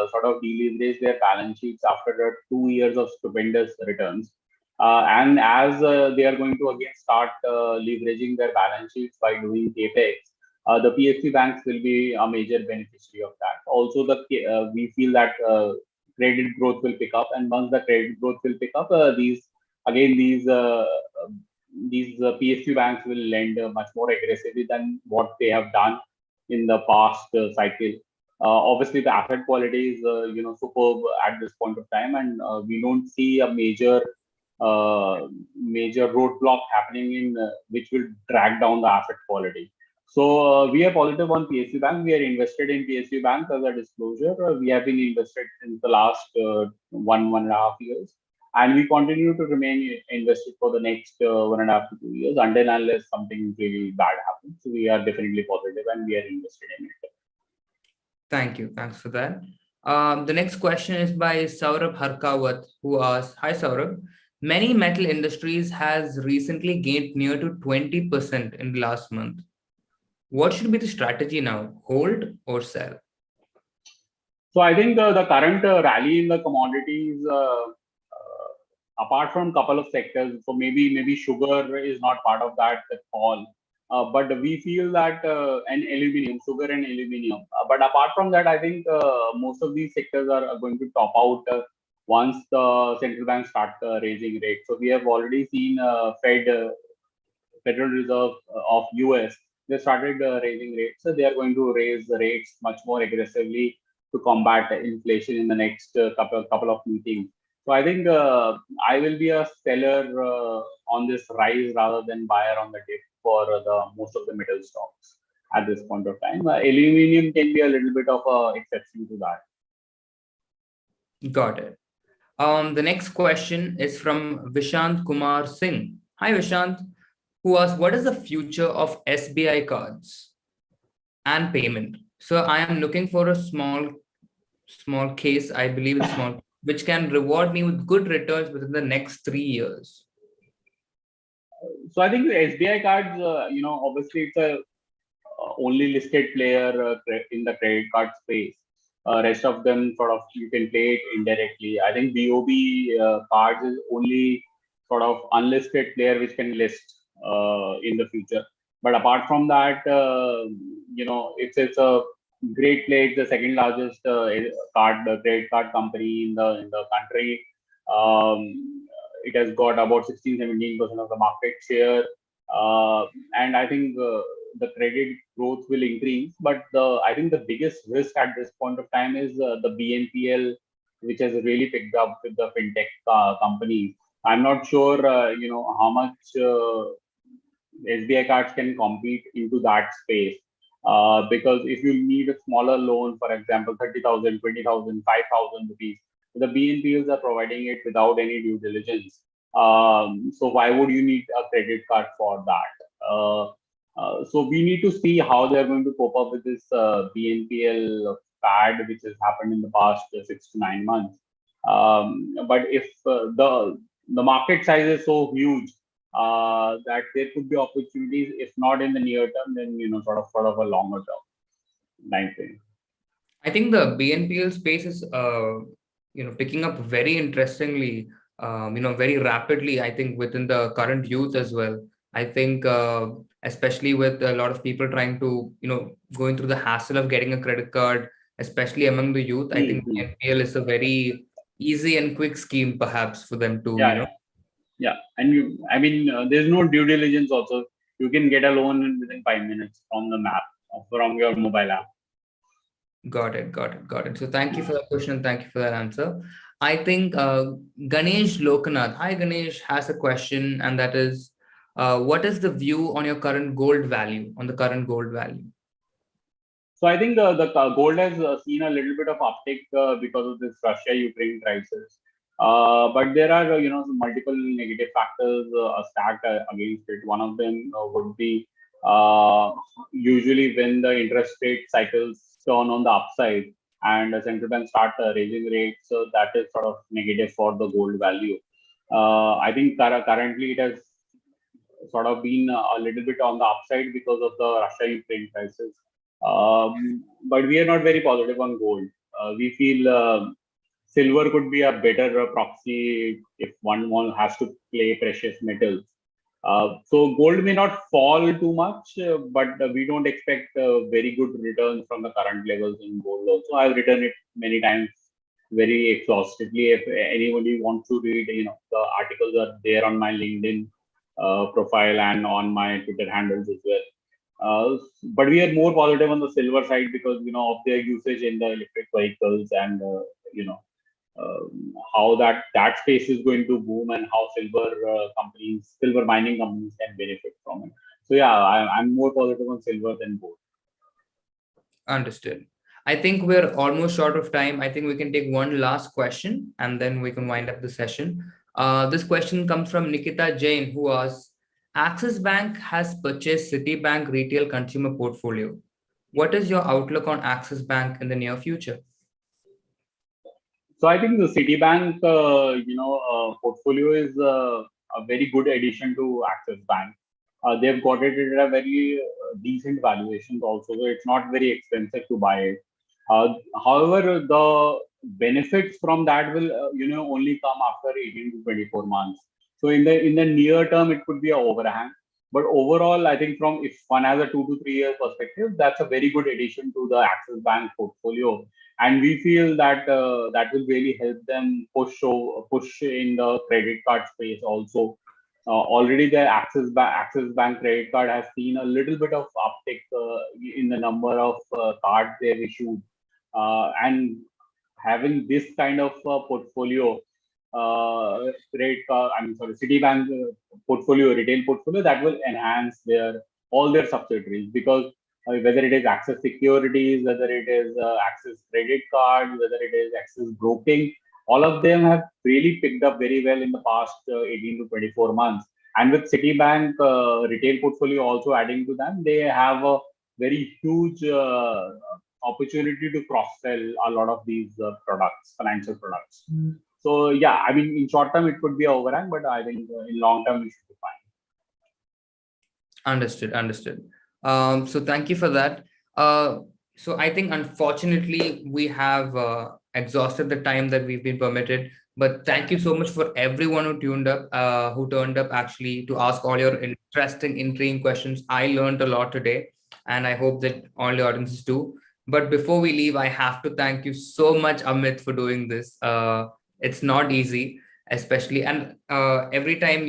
sort of deleveraged their balance sheets after the 2 years of stupendous returns. And as they are going to again start leveraging their balance sheets by doing capex, the PSU banks will be a major beneficiary of that. Also, we feel that credit growth will pick up, and once the credit growth will pick up, these PSU banks will lend much more aggressively than what they have done in the past cycle. Obviously, the asset quality is superb at this point of time, and we don't see a major roadblock happening in which will drag down the asset quality. So we are positive on PSU Bank. We are invested in PSU Bank as a disclosure. We have been invested in the last 1.5 years, and we continue to remain invested for the next 1.5 to 2 years until unless something really bad happens. So we are definitely positive and we are invested in it. Thank you. Thanks for that. The next question is by Saurabh Harkawat, who asks, hi Saurabh. Many metal industries has recently gained near to 20% in the last month. What should be the strategy now? Hold or sell? So I think the current rally in the commodities, apart from couple of sectors, so maybe sugar is not part of that fall, but we feel that and aluminum, sugar and aluminum. But apart from that, I think most of these sectors are going to top out once the central banks start raising rates. So we have already seen Federal Reserve of US, they started raising rates. So they are going to raise the rates much more aggressively to combat inflation in the next couple of meetings. So I think I will be a seller on this rise rather than buyer on the dip for the most of the metal stocks at this point of time. Aluminum can be a little bit of a exception to that. Got it. The next question is from Vishant Kumar Singh. Hi, Vishant, who asks, what is the future of SBI cards and payment? So I am looking for a small case, I believe it's small, which can reward me with good returns within the next 3 years. So I think the SBI cards, obviously it's a only listed player in the credit card space. Rest of them sort of you can play it indirectly. I think BOB cards is only sort of unlisted player which can list in the future. But apart from that, it's a great play. It's the second largest credit card company in the country. It has got about 16-17% of the market share, and I think the credit growth will increase. But I think the biggest risk at this point of time is the BNPL, which has really picked up with the fintech companies. I'm not sure, how much SBI cards can compete into that space. Because if you need a smaller loan, for example, 30,000, 20,000, 5,000 rupees, the BNPLs are providing it without any due diligence. So why would you need a credit card for that? So we need to see how they're going to cope up with this BNPL fad, which has happened in the past 6 to 9 months. But if the market size is so huge that there could be opportunities, if not in the near term, then sort of a longer term time frame. I think the BNPL space is picking up very interestingly, very rapidly. I think within the current youth as well. I think especially with a lot of people trying to going through the hassle of getting a credit card, especially among the youth. I think BNPL is a very easy and quick scheme perhaps for them to Yeah, and there's no due diligence also. You can get a loan within 5 minutes from the map, from your mobile app. Got it. So thank you for that question and thank you for that answer. I think Ganesh Lokanath, hi Ganesh, has a question, and that is, what is the view on your current gold value, So I think the gold has seen a little bit of uptick because of this Russia-Ukraine crisis. But there are multiple negative factors stacked against it. One of them would be usually when the interest rate cycles turn on the upside and the central bank start raising rates, so that is sort of negative for the gold value. I think currently it has sort of been a little bit on the upside because of the Russia-Ukraine crisis. But we are not very positive on gold. We feel silver could be a better proxy if one has to play precious metals. So gold may not fall too much, but we don't expect very good returns from the current levels in gold also. I've written it many times very exhaustively. If anybody wants to read, the articles are there on my LinkedIn profile and on my Twitter handles as well. But we are more positive on the silver side because of their usage in the electric vehicles and how that space is going to boom and how silver mining companies can benefit from it. So yeah, I'm more positive on silver than gold. Understood. I think we're almost short of time. I think we can take one last question and then we can wind up the session. This question comes from Nikita Jain, who asks, Axis Bank has purchased Citibank retail consumer portfolio. What is your outlook on Axis Bank in the near future? So I think the Citibank, portfolio is a very good addition to Axis Bank. they've got it at a very decent valuation also. So it's not very expensive to buy it. However, the benefits from that will only come after 18 to 24 months. So in the near term, it could be a overhang. But overall, I think from if one has a 2 to 3 year perspective, that's a very good addition to the Axis Bank portfolio, and we feel that that will really help them push in the credit card space also. Already the Axis Bank credit card has seen a little bit of uptick in the number of cards they've issued, and having this kind of portfolio, Citibank portfolio, retail portfolio, that will enhance all their subsidiaries, because whether it is Access Securities, whether it is Access Credit Card, whether it is Access Broking, all of them have really picked up very well in the past 18 to 24 months. And with Citibank retail portfolio also adding to them, they have a very huge opportunity to cross-sell a lot of these financial products. So yeah, I mean, in short term, it could be overhang, but I think in long term, we should be fine. Understood. So thank you for that. So I think unfortunately we have exhausted the time that we've been permitted. But thank you so much for everyone who turned up actually to ask all your interesting, intriguing questions. I learned a lot today, and I hope that all the audiences do. But before we leave, I have to thank you so much, Amit, for doing this. It's not easy, especially, and every time,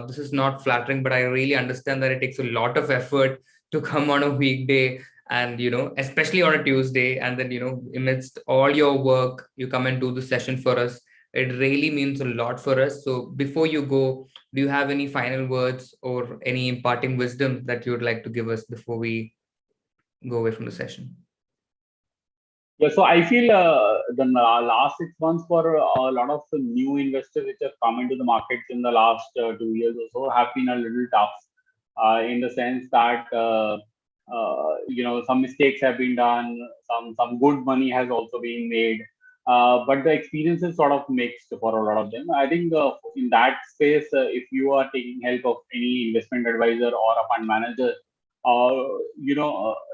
this is not flattering, but I really understand that it takes a lot of effort to come on a weekday, and especially on a Tuesday, and then amidst all your work, you come and do the session for us. It really means a lot for us. So before you go, do you have any final words or any imparting wisdom that you would like to give us before we go away from the session? Yeah, so I feel the last 6 months for a lot of the new investors which have come into the markets in the last 2 years or so have been a little tough, in the sense that some mistakes have been done, some good money has also been made, but the experience is sort of mixed for a lot of them. I think in that space, if you are taking help of any investment advisor or a fund manager,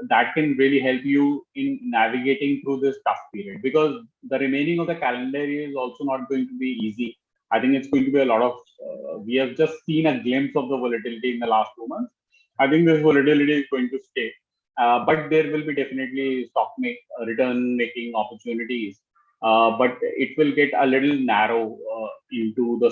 that can really help you in navigating through this tough period, because the remaining of the calendar year is also not going to be easy. I think it's going to be a lot of, we have just seen a glimpse of the volatility in the last 2 months. I think this volatility is going to stay, but there will be definitely return making opportunities. But it will get a little narrow into the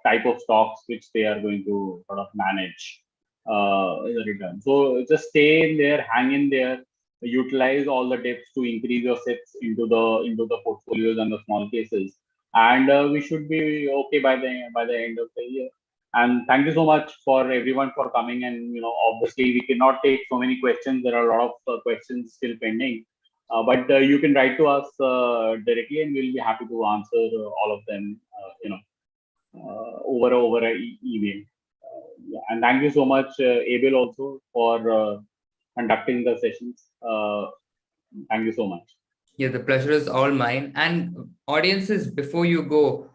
type of stocks which they are going to sort of manage the return. So just stay in there, hang in there, utilize all the dips to increase your sets into the portfolios and the small cases, and we should be okay by the end of the year. And thank you so much for everyone for coming. And obviously we cannot take so many questions. There are a lot of questions still pending, but you can write to us directly, and we'll be happy to answer all of them. Over email. Yeah. And thank you so much, Abel, also for conducting the sessions. Thank you so much. Yeah, the pleasure is all mine. And audiences, before you go,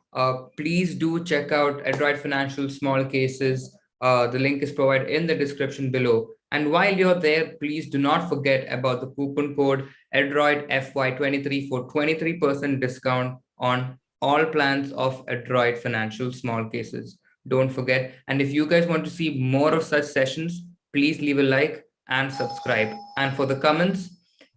please do check out Adroit Financial Small Cases. The link is provided in the description below. And while you're there, please do not forget about the coupon code Adroit FY23 for 23% discount on all plans of Adroit Financial Small Cases. Don't forget. And if you guys want to see more of such sessions, please leave a like and subscribe. And for the comments,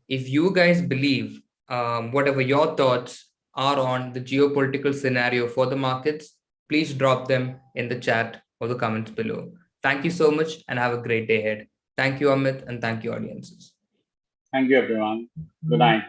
if you guys believe whatever your thoughts are on the geopolitical scenario for the markets, please drop them in the chat or the comments below. Thank you so much and have a great day ahead. Thank you, Amit, and thank you, audiences. Thank you, everyone. Good night.